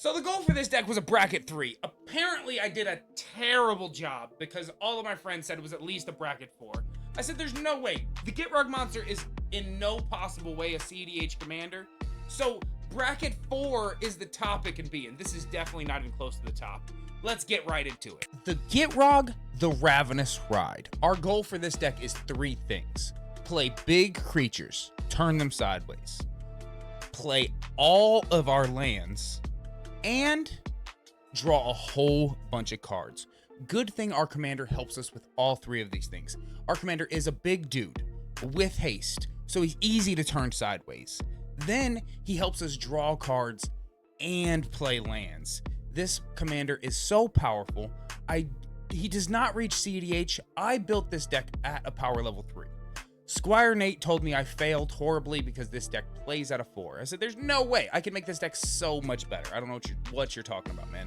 So the goal for this deck was a bracket 3. Apparently, I did a terrible job because all of my friends said it was at least a bracket 4. I said there's no way. The Gitrog monster is in no possible way a CDH commander. So bracket 4 is the top it can be, and this is definitely not even close to the top. Let's get right into it. The Gitrog, the Ravenous Ride. Our goal for this deck is 3 things. Play big creatures, turn them sideways. Play all of our lands, and draw a whole bunch of cards. Good thing our commander helps us with all 3 of these things. Our commander is a big dude with haste, so he's easy to turn sideways. Then he helps us draw cards and play lands. This commander is so powerful. He does not reach CDH. I built this deck at a power level 3. Squire Nate told me I failed horribly because this deck plays at a 4. I said, there's no way I can make this deck so much better. I don't know what you're talking about, man.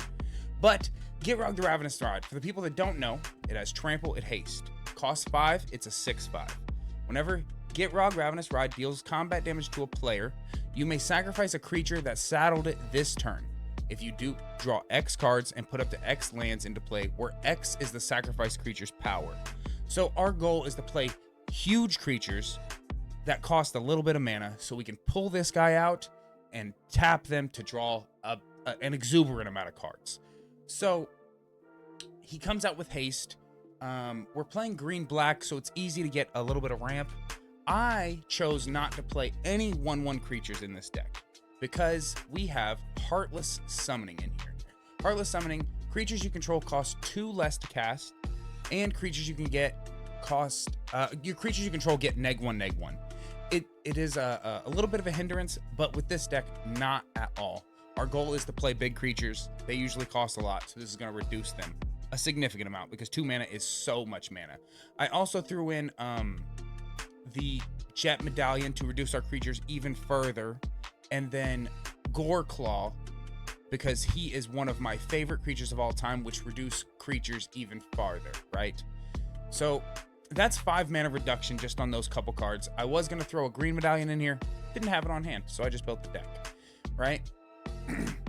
But Gitrog the Ravenous Ride, for the people that don't know, it has Trample, it Haste. Costs 5, it's a 6/5. Whenever Gitrog Ravenous Ride deals combat damage to a player, you may sacrifice a creature that saddled it this turn. If you do, draw X cards and put up to X lands into play, where X is the sacrificed creature's power. So our goal is to play huge creatures that cost a little bit of mana so we can pull this guy out and tap them to draw an exuberant amount of cards. So he comes out with haste. We're playing green-black, so it's easy to get a little bit of ramp. I chose not to play any 1/1 creatures in this deck because we have Heartless Summoning in here. Heartless Summoning, creatures you control cost 2 less to cast, and creatures you can get your creatures you control get -1/-1. It is a little bit of a hindrance, but with this deck, not at all. Our goal is to play big creatures. They usually cost a lot, so this is going to reduce them a significant amount because 2 mana is so much mana. I also threw in the Jet Medallion to reduce our creatures even further, and then Goreclaw because he is one of my favorite creatures of all time, which reduce creatures even farther, right? So that's 5 mana reduction just on those couple cards. I was going to throw a green medallion in here. Didn't have it on hand, so I just built the deck, right?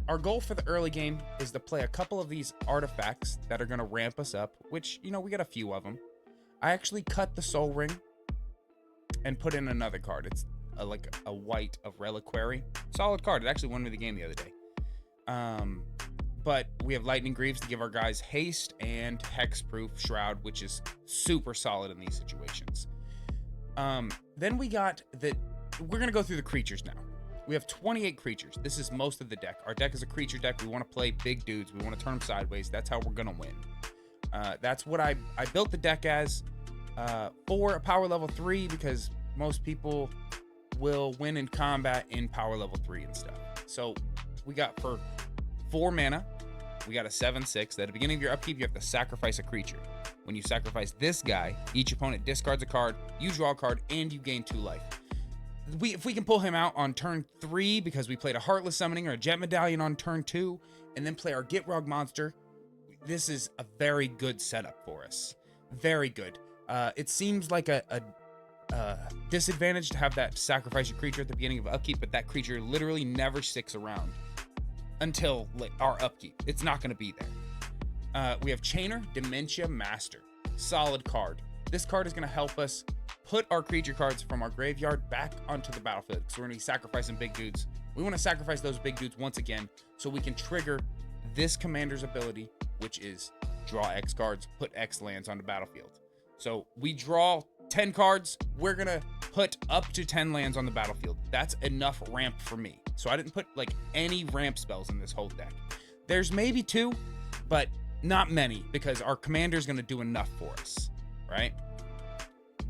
Our goal for the early game is to play a couple of these artifacts that are going to ramp us up, which, you know, we got a few of them. I actually cut the Soul Ring and put in another card. It's like a white of Reliquary. Solid card. It actually won me the game the other day. But we have Lightning Greaves to give our guys haste and Hexproof Shroud, which is super solid in these situations. Then we got we're going to go through the creatures now. We have 28 creatures. This is most of the deck. Our deck is a creature deck. We want to play big dudes. We want to turn them sideways. That's how we're going to win. That's what I built the deck as for a power level 3 because most people will win in combat in power level 3 and stuff. So we got for 4 mana, we got a 7/6. At the beginning of your upkeep, you have to sacrifice a creature. When you sacrifice this guy, each opponent discards a card, you draw a card, and you gain 2 life. If we can pull him out on turn 3 because we played a Heartless Summoning or a Jet Medallion on turn 2, and then play our Gitrog monster, this is a very good setup for us. Very good. It seems like a disadvantage to have that sacrifice your creature at the beginning of upkeep, but that creature literally never sticks around until our upkeep. It's not going to be there. We have Chainer, Dementia Master. Solid card. This card is going to help us put our creature cards from our graveyard back onto the battlefield. So we're going to be sacrificing big dudes. We want to sacrifice those big dudes once again so we can trigger this commander's ability, which is draw X cards, put X lands on the battlefield. So we draw 10 cards. We're going to put up to 10 lands on the battlefield. That's enough ramp for me. So I didn't put like any ramp spells in this whole deck. There's maybe 2, but not many because our commander is going to do enough for us, right?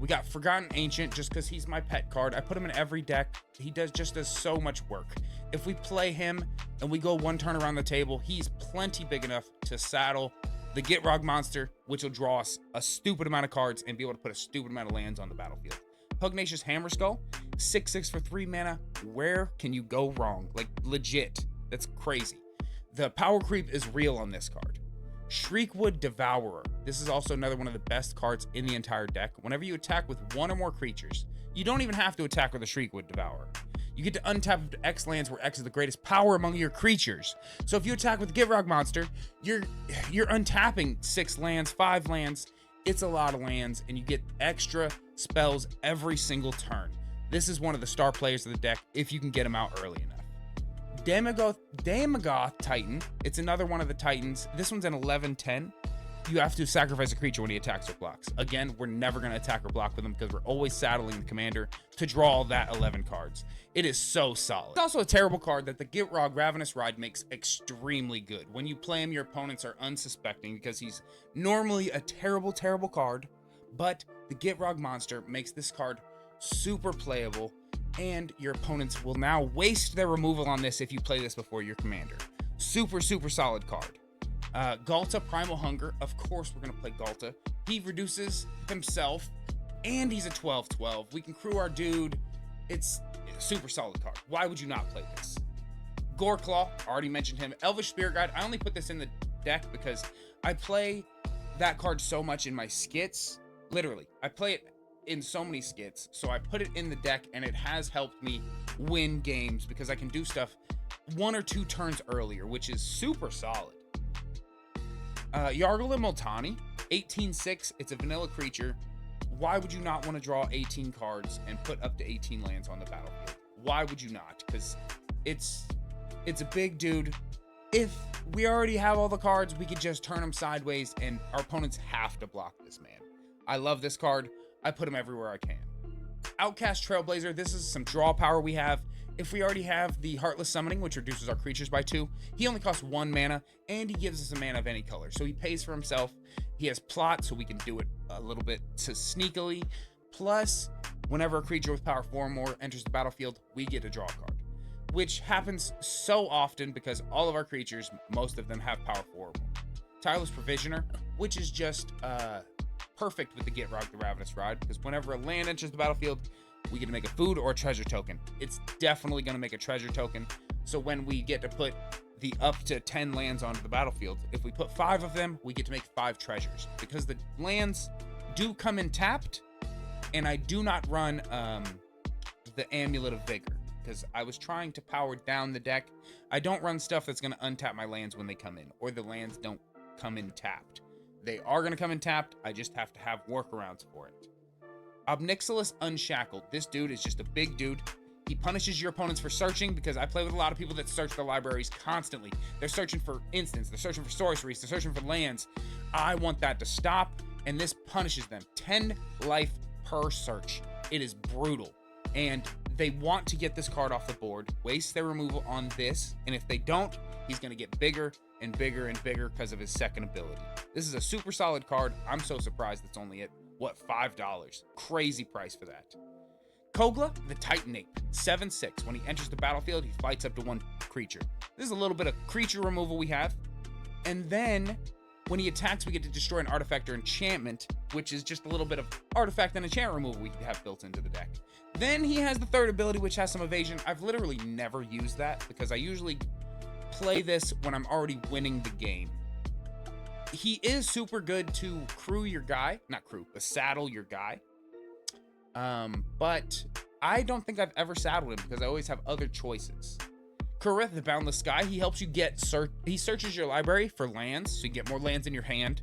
We got Forgotten Ancient just because he's my pet card. I put him in every deck. He does so much work. If we play him and we go 1 turn around the table, he's plenty big enough to saddle the Gitrog monster, which will draw us a stupid amount of cards and be able to put a stupid amount of lands on the battlefield. Pugnacious Hammerskull, 6/6 for 3 mana. Where can you go wrong? Like, legit. That's crazy. The power creep is real on this card. Shriekwood Devourer. This is also another one of the best cards in the entire deck. Whenever you attack with 1 or more creatures, you don't even have to attack with a Shriekwood Devourer. You get to untap up to X lands, where X is the greatest power among your creatures. So if you attack with the Gitrog monster, you're untapping 6 lands, 5 lands. It's a lot of lands, and you get extra spells every single turn. This is one of the star players of the deck if you can get him out early enough. Daemogoth Titan. It's another one of the Titans. This one's an 11/10. You have to sacrifice a creature when he attacks or blocks. Again, we're never going to attack or block with him because we're always saddling the commander to draw that 11 cards. It is so solid. It's also a terrible card that the Gitrog Ravenous Ride makes extremely good. When you play him, your opponents are unsuspecting because he's normally a terrible, terrible card, but the Gitrog monster makes this card super playable, and your opponents will now waste their removal on this if you play this before your commander. Super, super solid card. Galta Primal Hunger. Of course we're going to play Galta. He reduces himself, and he's a 12/12. We can crew our dude. It's a super solid card. Why would you not play this? Goreclaw, already mentioned him. Elvish Spirit Guide. I only put this in the deck because I play that card so much in my skits. Literally, I play it in so many skits, so I put it in the deck, and it has helped me win games because I can do stuff 1 or 2 turns earlier, which is super solid. Yargul Multani, 18/6. It's a vanilla creature. Why would you not want to draw 18 cards and put up to 18 lands on the battlefield? Why would you not? Because it's a big dude. If we already have all the cards, we could just turn them sideways, and our opponents have to block this man. I love this card. I put him everywhere I can. Outcast Trailblazer. This is some draw power we have. If we already have the Heartless Summoning, which reduces our creatures by 2, he only costs 1 mana, and he gives us a mana of any color. So he pays for himself. He has plot, so we can do it a little bit sneakily. Plus, whenever a creature with power 4 or more enters the battlefield, we get to draw a card, which happens so often because all of our creatures, most of them, have power 4 or more. Tireless Provisioner, which is just perfect with the Gitrog the Ravenous Ride, because whenever a land enters the battlefield, we get to make a food or a treasure token. It's definitely going to make a treasure token. So when we get to put the up to 10 lands onto the battlefield, if we put 5 of them, we get to make 5 treasures. Because the lands do come in tapped, and I do not run the Amulet of Vigor, because I was trying to power down the deck. I don't run stuff that's going to untap my lands when they come in, or the lands don't come in tapped. They are going to come in tapped. I just have to have workarounds for it. Obnixilis Unshackled. This dude is just a big dude. He punishes your opponents for searching, because I play with a lot of people that search their libraries constantly. They're searching for instants, they're searching for sorceries, they're searching for lands. I want that to stop, and this punishes them. 10 life per search. It is brutal. And they want to get this card off the board, waste their removal on this, and if they don't, he's going to get bigger and bigger and bigger because of his second ability. This is a super solid card. I'm so surprised it's only at, what, $5? Crazy price for that. Kogla, the Titan Ape, 7/6. When he enters the battlefield, he fights up to 1 creature. This is a little bit of creature removal we have. And then, when he attacks, we get to destroy an artifact or enchantment, which is just a little bit of artifact and enchantment removal we have built into the deck. Then he has the third ability, which has some evasion. I've literally never used that, because I usually play this when I'm already winning the game. He is super good to crew your guy. Not crew, but saddle your guy. But I don't think I've ever saddled him because I always have other choices. Kurith, the Boundless Sky, he helps you he searches your library for lands, so you get more lands in your hand.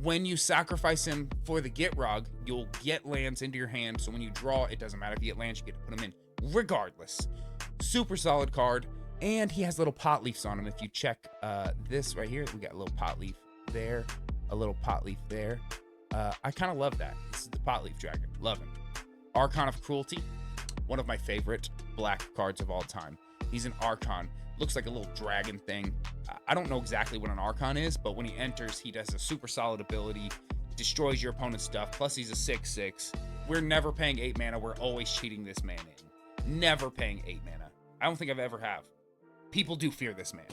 When you sacrifice him for the Gitrog, you'll get lands into your hand, so when you draw, it doesn't matter if you get lands, you get to put them in regardless. Super solid card, and he has little pot leaves on him. If you check this right here, we got a little pot leaf there, a little pot leaf there. I kind of love that. This is the Potleaf Dragon. Love him. Archon of Cruelty. One of my favorite black cards of all time. He's an Archon. Looks like a little dragon thing. I don't know exactly what an Archon is, but when he enters, he does a super solid ability. Destroys your opponent's stuff. Plus, he's a 6/6. We're never paying 8 mana. We're always cheating this man in. Never paying 8 mana. I don't think I've ever have. People do fear this man.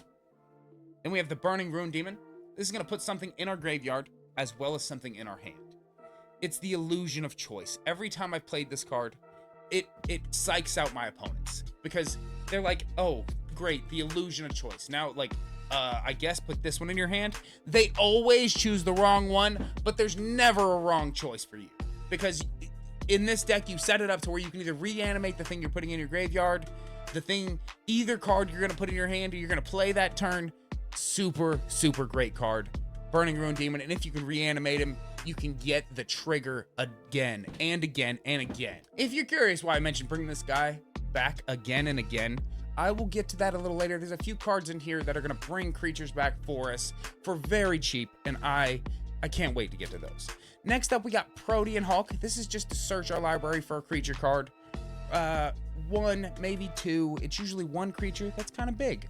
Then we have the Burning Rune Demon. This is going to put something in our graveyard, as well as something in our hand. It's the illusion of choice. Every time I've played this card, it psychs out my opponents, because they're like, oh, great, the illusion of choice. Now, like, I guess put this one in your hand. They always choose the wrong one, but there's never a wrong choice for you, because In this deck, you set it up to where you can either reanimate the thing you're putting in your graveyard, either card you're going to put in your hand or you're going to play that turn. Super, super great card. Burning Ruin Demon, and if you can reanimate him, you can get the trigger again and again and again. If you're curious why I mentioned bringing this guy back again and again, I will get to that a little later. There's a few cards in here that are going to bring creatures back for us for very cheap, and I can't wait to get to those. Next up, we got Protean Hulk. This is just to search our library for a creature card. One, maybe two. It's usually one creature. That's kind of big.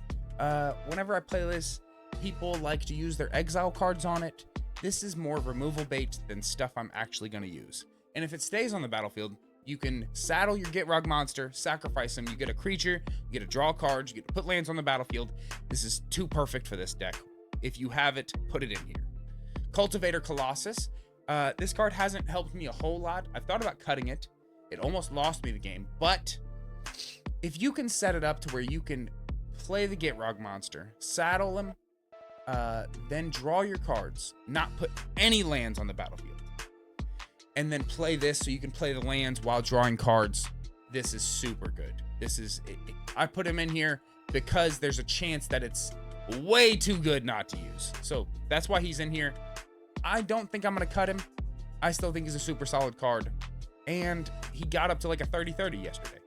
Whenever I play this, people like to use their exile cards on it. This is more removal bait than stuff I'm actually going to use. And if it stays on the battlefield, you can saddle your Gitrog monster, sacrifice him, you get a creature, you get to draw cards, you get to put lands on the battlefield. This is too perfect for this deck. If you have it, put it in here. Cultivator Colossus. This card hasn't helped me a whole lot. I've thought about cutting it. It almost lost me the game. But if you can set it up to where you can play the Gitrog monster, saddle him, then draw your cards, not put any lands on the battlefield, and then play this so you can play the lands while drawing cards. This is super good. I put him in here because there's a chance that it's way too good not to use. So that's why he's in here. I don't think I'm going to cut him. I still think he's a super solid card. And he got up to like a 30-30 yesterday.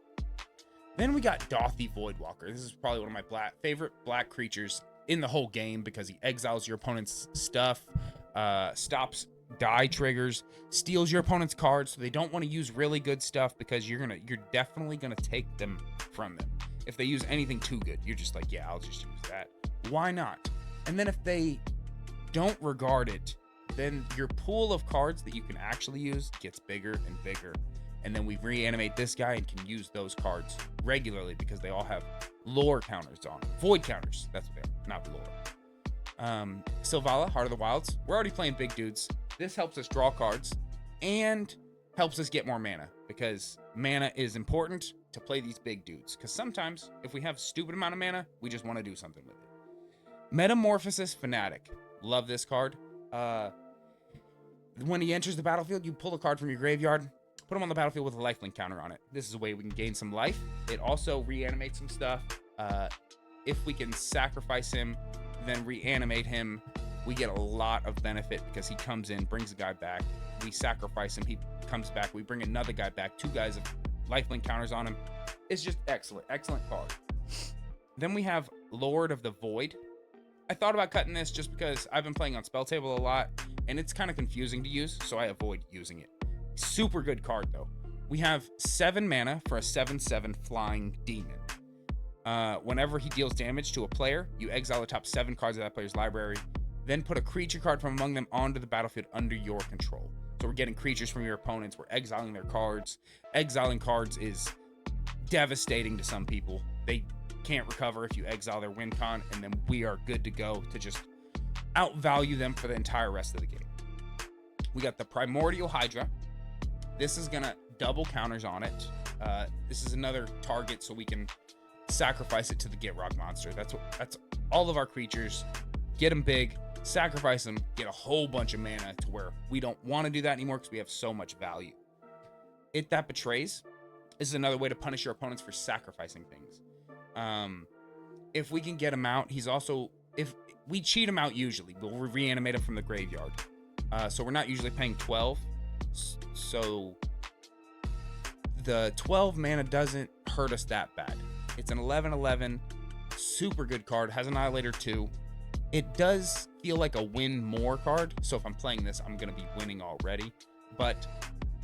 Then we got Dothy Voidwalker. This is probably one of my favorite black creatures in the whole game because he exiles your opponent's stuff, stops die triggers, steals your opponent's cards, so they don't want to use really good stuff because you're definitely gonna take them from them. If they use anything too good, you're just like, yeah, I'll just use that. Why not? And then if they don't regard it, then your pool of cards that you can actually use gets bigger and bigger. And then we reanimate this guy and can use those cards regularly because they all have lore counters on them. Void counters, that's what they are, not lore. Sylvala, Heart of the Wilds. We're already playing big dudes. This helps us draw cards and helps us get more mana because mana is important to play these big dudes. Because sometimes if we have a stupid amount of mana, we just want to do something with it. Metamorphosis Fanatic. Love this card. When he enters the battlefield, you pull a card from your graveyard, put him on the battlefield with a lifelink counter on it. This is a way we can gain some life. It also reanimates some stuff. If we can sacrifice him, then reanimate him, we get a lot of benefit because he comes in, brings a guy back. We sacrifice him, he comes back. We bring another guy back, two guys of lifelink counters on him. It's just excellent, excellent card. Then we have Lord of the Void. I thought about cutting this just because I've been playing on Spell Table a lot, and it's kind of confusing to use, so I avoid using it. Super good card, though. We have 7 mana for a 7/7 flying demon. Whenever he deals damage to a player, you exile the top 7 cards of that player's library, then put a creature card from among them onto the battlefield under your control. So we're getting creatures from your opponents, we're exiling their cards. Exiling cards is devastating to some people. They can't recover if you exile their win con, and then we are good to go to just outvalue them for the entire rest of the game. We got the Primordial Hydra. This is gonna double counters on it. This is another target so we can sacrifice it to the Gitrog monster. That's all of our creatures. Get them big, sacrifice them, get a whole bunch of mana to where we don't want to do that anymore because we have so much value. It That Betrays is another way to punish your opponents for sacrificing things. If we can get him out, if we cheat him out usually, we'll reanimate him from the graveyard. So we're not usually paying 12. So the 12 mana doesn't hurt us that bad. It's an 11/11, super good card, has Annihilator 2. It does feel like a win more card, so if I'm playing this, I'm going to be winning already. But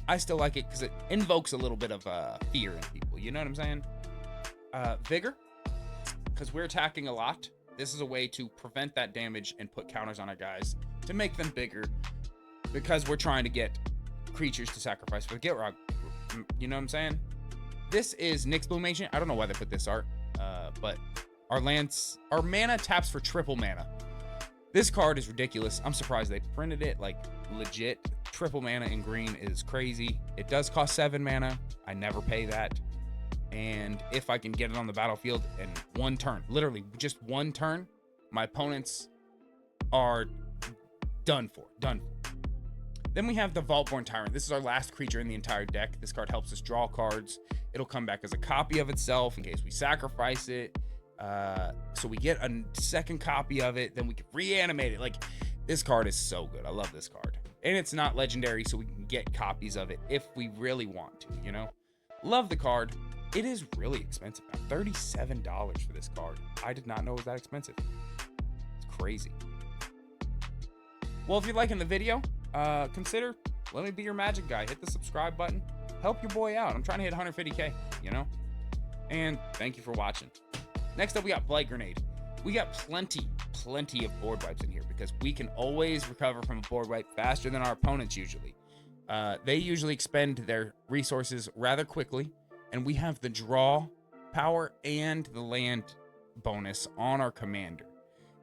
I still like it because it invokes a little bit of fear in people. You know what I'm saying? Vigor, because we're attacking a lot. This is a way to prevent that damage and put counters on our guys to make them bigger because we're trying to get creatures to sacrifice for the Gitrog. You know what I'm saying? This is Nyx Bloom Ancient. I don't know why they put this art, but our mana taps for triple mana. This card is ridiculous. I'm surprised they printed it like legit. Triple mana in green is crazy. It does cost 7 mana. I never pay that. And if I can get it on the battlefield in one turn, literally just one turn, my opponents are done for. Then we have the Vaultborn Tyrant. This is our last creature in the entire deck. This card helps us draw cards. It'll come back as a copy of itself in case we sacrifice it. So we get a second copy of it, then we can reanimate it. Like, this card is so good. I love this card. And it's not legendary, so we can get copies of it if we really want to, you know? Love the card. It is really expensive now. $37 for this card. I did not know it was that expensive. It's crazy. Well, if you're liking the video, consider let me be your Magic guy. Hit the subscribe button. Help your boy out. I'm trying to hit 150K, you know? And thank you for watching. Next up, we got Blight Grenade. We got plenty of board wipes in here because we can always recover from a board wipe faster than our opponents usually. They usually expend their resources rather quickly, and we have the draw power and the land bonus on our commander.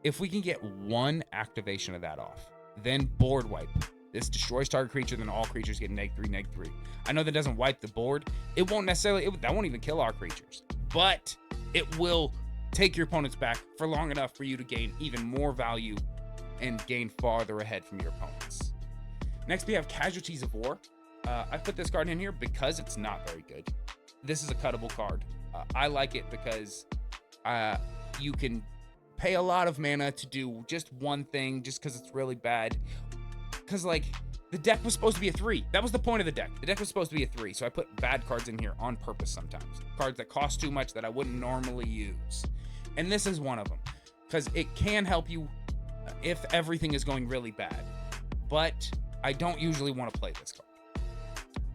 If we can get one activation of that off, then board wipe. This destroys target creature, then all creatures get -3/-3. I know that doesn't wipe the board. It won't necessarily, that won't even kill our creatures, but it will take your opponents back for long enough for you to gain even more value and gain farther ahead from your opponents. Next, we have Casualties of War. I put this card in here because it's not very good. This is a cuttable card. I like it because you can pay a lot of mana to do just one thing just because it's really bad. Because, like, the deck was supposed to be a 3. That was the point of the deck. The deck was supposed to be a 3, so I put bad cards in here on purpose sometimes. Cards that cost too much that I wouldn't normally use. And this is one of them. Because it can help you if everything is going really bad. But I don't usually want to play this card.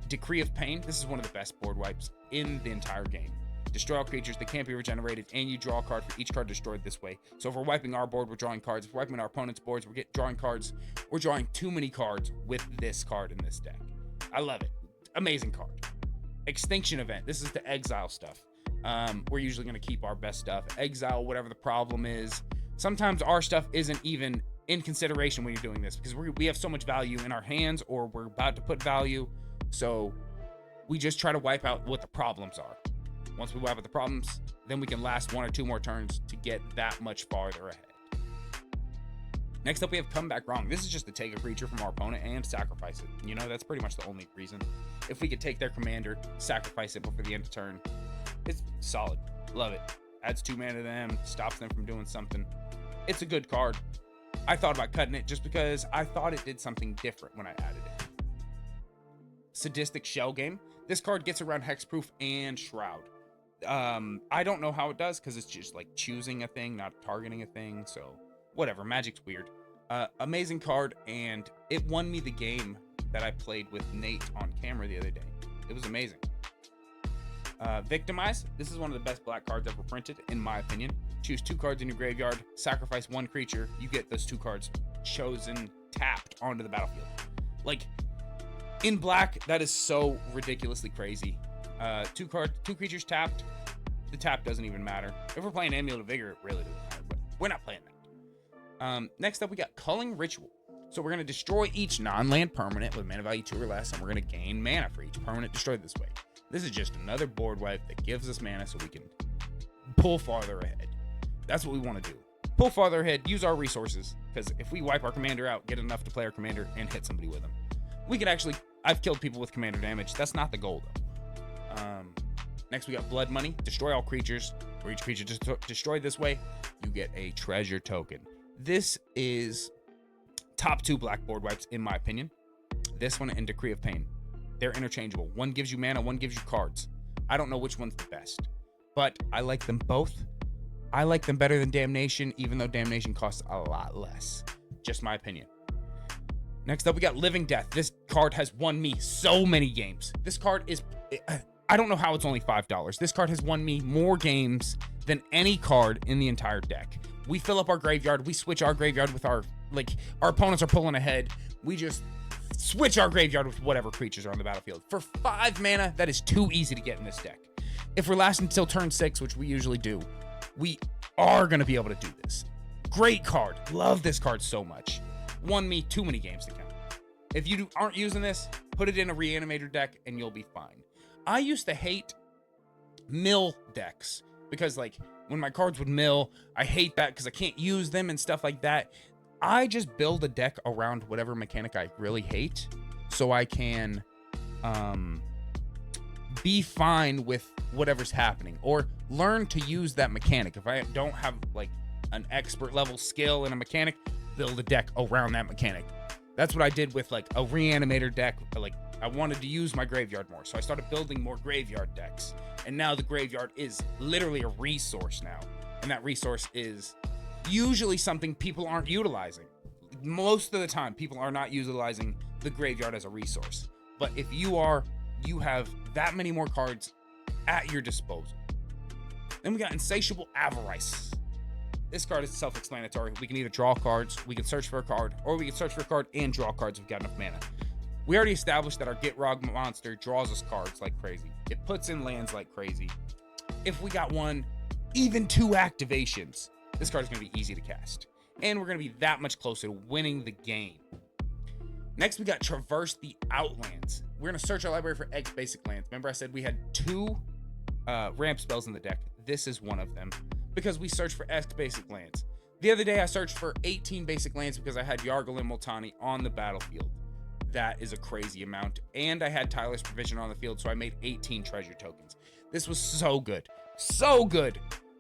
Decree of Pain. This is one of the best board wipes in the entire game. Destroy all creatures that can't be regenerated, and you draw a card for each card destroyed this way. So if we're wiping our board, we're drawing cards. If we're wiping our opponent's boards, we're drawing cards. We're drawing too many cards with this card in this deck. I love it. Amazing card. Extinction Event. This is the exile stuff. We're usually going to keep our best stuff. Exile whatever the problem is. Sometimes our stuff isn't even in consideration when you're doing this because we have so much value in our hands or we're about to put value. So we just try to wipe out what the problems are. Once we wipe out the problems, then we can last 1 or 2 more turns to get that much farther ahead. Next up, we have Comeback Wrong. This is just to take a creature from our opponent and sacrifice it. You know, that's pretty much the only reason. If we could take their commander, sacrifice it before the end of turn, it's solid. Love it. Adds 2 mana to them, stops them from doing something. It's a good card. I thought about cutting it just because I thought it did something different when I added it. Sadistic Shell Game. This card gets around Hexproof and Shroud. I don't know how it does because it's just like choosing a thing, not targeting a thing. So whatever, Magic's weird. Amazing card, and it won me the game that I played with Nate on camera the other day. It was amazing. Victimize. This is one of the best black cards ever printed, in my opinion. Choose 2 cards in your graveyard, sacrifice 1 creature. You get those 2 cards chosen, tapped onto the battlefield. Like, in black, that is so ridiculously crazy. 2 creatures tapped. The tap doesn't even matter. If we're playing Amulet of Vigor, it really doesn't matter, but we're not playing that. Next up, we got Culling Ritual. So we're going to destroy each non-land permanent with mana value 2 or less, and we're going to gain mana for each permanent destroyed this way. This is just another board wipe that gives us mana so we can pull farther ahead. That's what we want to do. Pull farther ahead, use our resources, because if we wipe our commander out, get enough to play our commander, and hit somebody with them, we can actually... I've killed people with commander damage. That's not the goal, though. Next, we got Blood Money. Destroy all creatures. For each creature destroyed this way, you get a treasure token. This is top 2 black board wipes, in my opinion. This one and Decree of Pain. They're interchangeable. One gives you mana, one gives you cards. I don't know which one's the best, but I like them both. I like them better than Damnation, even though Damnation costs a lot less. Just my opinion. Next up, we got Living Death. This card has won me so many games. This card is... I don't know how it's only $5. This card has won me more games than any card in the entire deck. We fill up our graveyard. We switch our graveyard with our... Like, our opponents are pulling ahead. We just switch our graveyard with whatever creatures are on the battlefield. For 5 mana, that is too easy to get in this deck. If we're lasting until turn 6, which we usually do, we are going to be able to do this. Great card. Love this card so much. Won me too many games to count. If you aren't using this, put it in a Reanimator deck and you'll be fine. I used to hate mill decks because, like, when my cards would mill, I hate that because I can't use them and stuff like that. I just build a deck around whatever mechanic I really hate, so I can be fine with whatever's happening, or learn to use that mechanic. If I don't have like an expert level skill in a mechanic, build a deck around that mechanic. That's what I did with like a reanimator deck. Like, I wanted to use my graveyard more, so I started building more graveyard decks. And now the graveyard is literally a resource now. And that resource is usually something people aren't utilizing. Most of the time, people are not utilizing the graveyard as a resource. But if you are, you have that many more cards at your disposal. Then we got Insatiable Avarice. This card is self-explanatory. We can either draw cards, we can search for a card, or we can search for a card and draw cards if we've got enough mana. We already established that our Gitrog monster draws us cards like crazy. It puts in lands like crazy. If we got one, even 2 activations, this card is going to be easy to cast. And we're going to be that much closer to winning the game. Next, we got Traverse the Outlands. We're going to search our library for X basic lands. Remember I said we had 2 ramp spells in the deck. This is one of them, because we searched for X basic lands. The other day, I searched for 18 basic lands because I had Yargle and Multani on the battlefield. That is a crazy amount. And I had Tyler's Provision on the field, so I made 18 treasure tokens. This was so good. So good.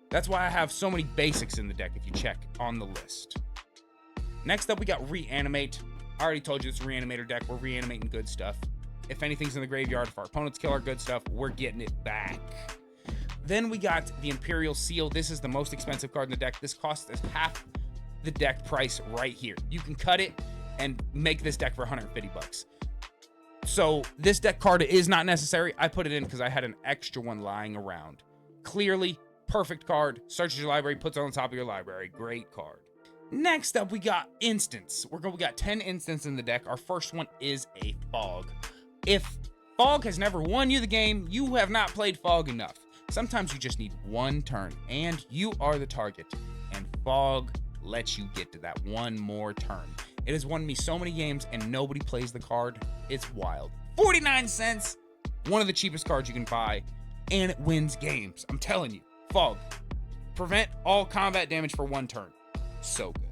That's why I have so many basics in the deck if you check on the list. Next up, we got Reanimate. I already told you it's a Reanimator deck. We're reanimating good stuff. If anything's in the graveyard, if our opponents kill our good stuff, we're getting it back. Then we got the Imperial Seal. This is the most expensive card in the deck. This costs us half the deck price right here. You can cut it and make this deck for 150 bucks. So this deck card is not necessary. I put it in because I had an extra one lying around. Clearly, perfect card. Searches your library, puts it on the top of your library. Great card. Next up, we got Instants. We got 10 Instants in the deck. Our first one is a Fog. If Fog has never won you the game, you have not played Fog enough. Sometimes you just need one turn, and you are the target. And Fog lets you get to that one more turn. It has won me so many games, and nobody plays the card. It's wild. 49 cents, one of the cheapest cards you can buy, and it wins games. I'm telling you, Fog. Prevent all combat damage for 1 turn. So good.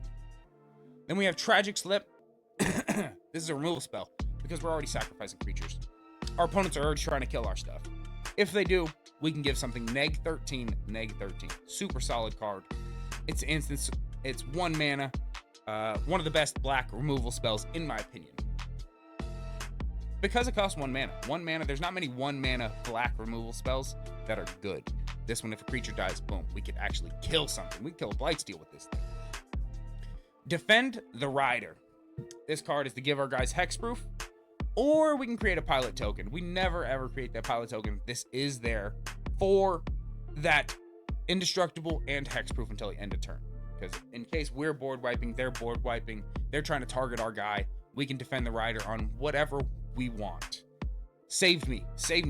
Then we have Tragic Slip. This is a removal spell, because we're already sacrificing creatures. Our opponents are already trying to kill our stuff. If they do, we can give something neg 13, neg 13. Super solid card. It's instant. It's 1 mana. One of the best black removal spells, in my opinion. Because it costs 1 mana. 1 mana, there's not many 1 mana black removal spells that are good. This one, if a creature dies, boom, we could actually kill something. We can kill a Blightsteel with this thing. Defend the Rider. This card is to give our guys hexproof, or we can create a pilot token. We never ever create that pilot token. This is there for that indestructible and hexproof until the end of turn. Because in case we're board wiping, they're board wiping, they're trying to target our guy, we can defend the Rider on whatever we want. Saved me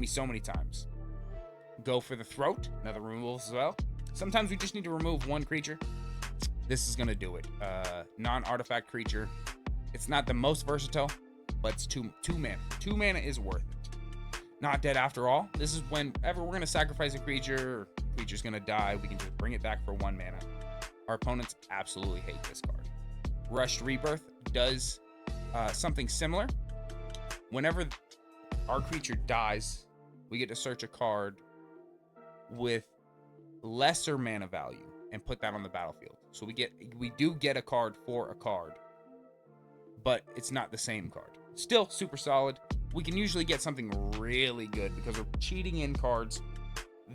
so many times. Go for the Throat, another removal as well. Sometimes we just need to remove 1 creature. This is gonna do it. Non-artifact creature. It's not the most versatile, but it's 2 mana. 2 mana is worth it. Not dead after all. This is whenever we're gonna sacrifice a creature, or creature's gonna die, we can just bring it back for 1 mana. Our opponents absolutely hate this card. Rushed Rebirth does something similar. Whenever our creature dies, we get to search a card with lesser mana value and put that on the battlefield. So we do get a card for a card, but it's not the same card. Still super solid. We can usually get something really good because we're cheating in cards.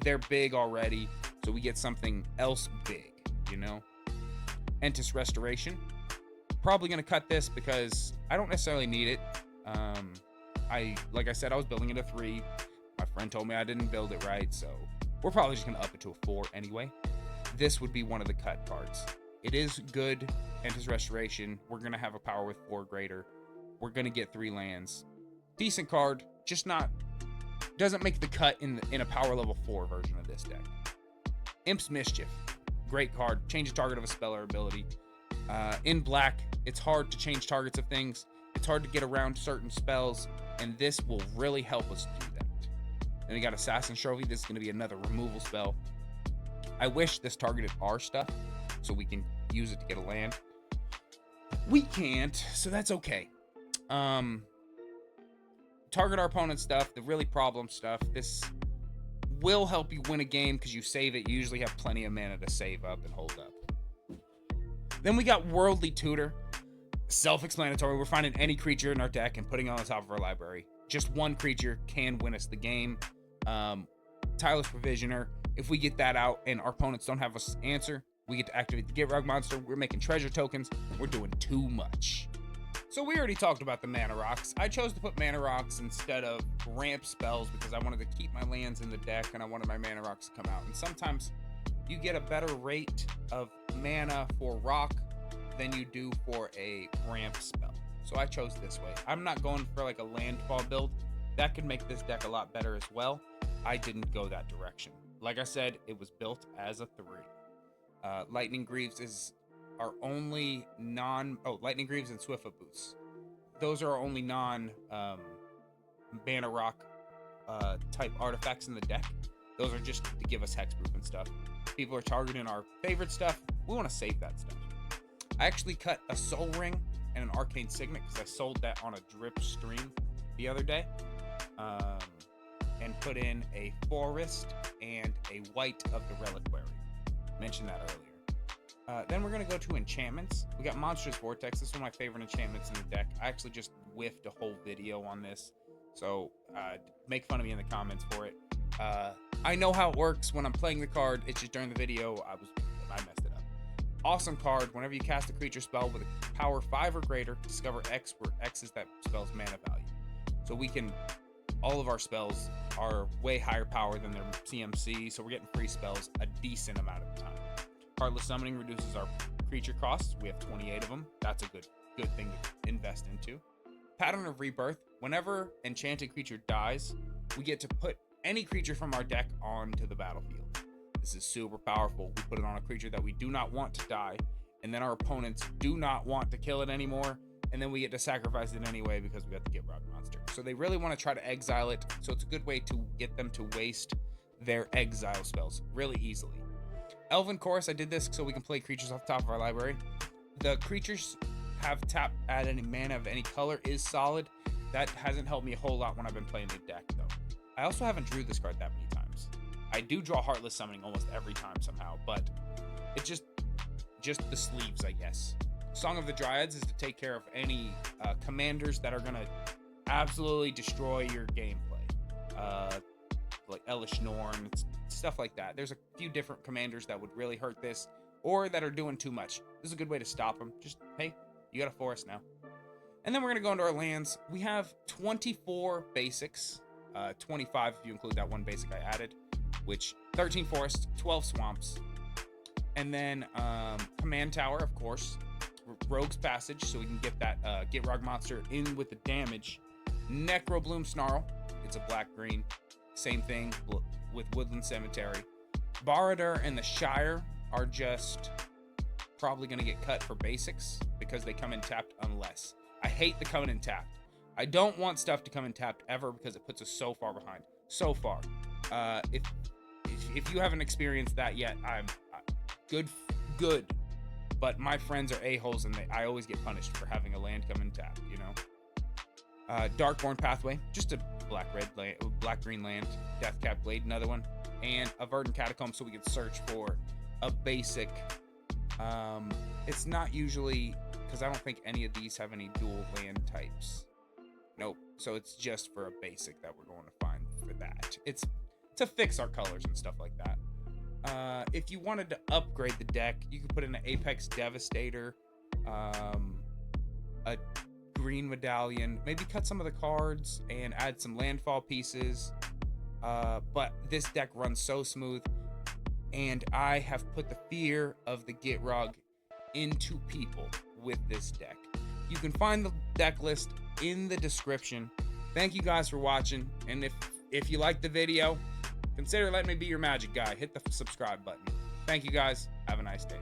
They're big already, so we get something else big, you know? Entis Restoration. Probably going to cut this because I don't necessarily need it. Like I said, I was building it a 3. My friend told me I didn't build it right, so we're probably just going to up it to a 4 anyway. This would be one of the cut cards. It is good. Entis Restoration. We're going to have a power with 4 greater. We're going to get 3 lands. Decent card, just doesn't make the cut in a power level 4 version of this deck. Imp's Mischief. Great card. Change the target of a spell or ability. In black, it's hard to change targets of things. It's hard to get around certain spells, and this will really help us do that. Then we got Assassin's Trophy. This is going to be another removal spell. I wish this targeted our stuff, so we can use it to get a land. We can't, so that's okay. target our opponent's stuff, the really problem stuff. This will help you win a game because you save it. You usually have plenty of mana to save up and hold up. Then we got Worldly Tutor. Self-explanatory. We're finding any creature in our deck and putting it on the top of our library. Just one creature can win us the game. Tireless Provisioner. If we get that out and our opponents don't have us answer, we get to activate the Get Rug monster. We're making treasure tokens. We're doing too much. So we already talked about the mana rocks. I chose to put mana rocks instead of ramp spells because I wanted to keep my lands in the deck and I wanted my mana rocks to come out. And sometimes you get a better rate of mana for rock than you do for a ramp spell. So I chose this way. I'm not going for like a landfall build. That could make this deck a lot better as well. I didn't go that direction. Like I said, it was built as a 3. Lightning Greaves is our only Lightning Greaves and Swiftfoot Boots. Those are our only mana rock type artifacts in the deck. Those are just to give us hexproof and stuff. People are targeting our favorite stuff. We want to save that stuff. I actually cut a Soul Ring and an Arcane Signet because I sold that on a drip stream the other day. And put in a Forest and a White of the Reliquary. Mentioned that earlier. Then we're going to go to enchantments. We got Monstrous Vortex. This is one of my favorite enchantments in the deck. I actually just whiffed a whole video on this. So make fun of me in the comments for it. I know how it works when I'm playing the card. It's just during the video, I messed it up. Awesome card. Whenever you cast a creature spell with a power 5 or greater, discover X, where X is that spell's mana value. So all of our spells are way higher power than their CMC, so we're getting free spells a decent amount of the time. Heartless Summoning reduces our creature costs. We have 28 of them. That's a good thing to invest into. Pattern of Rebirth. Whenever enchanted creature dies, we get to put any creature from our deck onto the battlefield. This is super powerful. We put it on a creature that we do not want to die, and then our opponents do not want to kill it anymore, and then we get to sacrifice it anyway because we got the Get Rug monster. So they really want to try to exile it, so it's a good way to get them to waste their exile spells really easily. Elven Chorus, I did this so we can play creatures off the top of our library. The creatures have tap add any mana of any color is solid. That hasn't helped me a whole lot when I've been playing the deck though. I also haven't drew this card that many times. I do draw Heartless Summoning almost every time somehow, but it's just the sleeves, I guess. Song of the Dryads is to take care of any commanders that are going to absolutely destroy your gameplay. Like Elish Norn, stuff like that. There's a few different commanders that would really hurt this, or that are doing too much. This is a good way to stop them. Just, hey, you got a forest now. And then we're going to go into our lands. We have 24 basics, 25 if you include that one basic I added, which 13 forests, 12 swamps, and then Command Tower, of course, Rogue's Passage, so we can get that Get Rug monster in with the damage. Necrobloom Snarl, it's a black-green, same thing with Woodland Cemetery. Barad and the Shire are just probably going to get cut for basics because they come in tapped unless. I hate the coming in tapped. I don't want stuff to come in tapped ever because it puts us so far behind. So far. If you haven't experienced that yet, I'm good. But my friends are a-holes and I always get punished for having a land come in tapped, you know? Darkborn Pathway, just a black-green land. Deathcap Blade, another one. And a Verdant Catacomb so we can search for a basic. It's not usually, because I don't think any of these have any dual land types. Nope. So it's just for a basic that we're going to find for that. It's to fix our colors and stuff like that. If you wanted to upgrade the deck, you could put in an Apex Devastator, a green medallion, maybe cut some of the cards and add some landfall pieces. But this deck runs so smooth, and I have put the fear of the Get Rug into people with this deck. You can find the deck list in the description. Thank you guys for watching, and if you liked the video, consider letting me be your magic guy. Hit the subscribe button. Thank you guys. Have a nice day.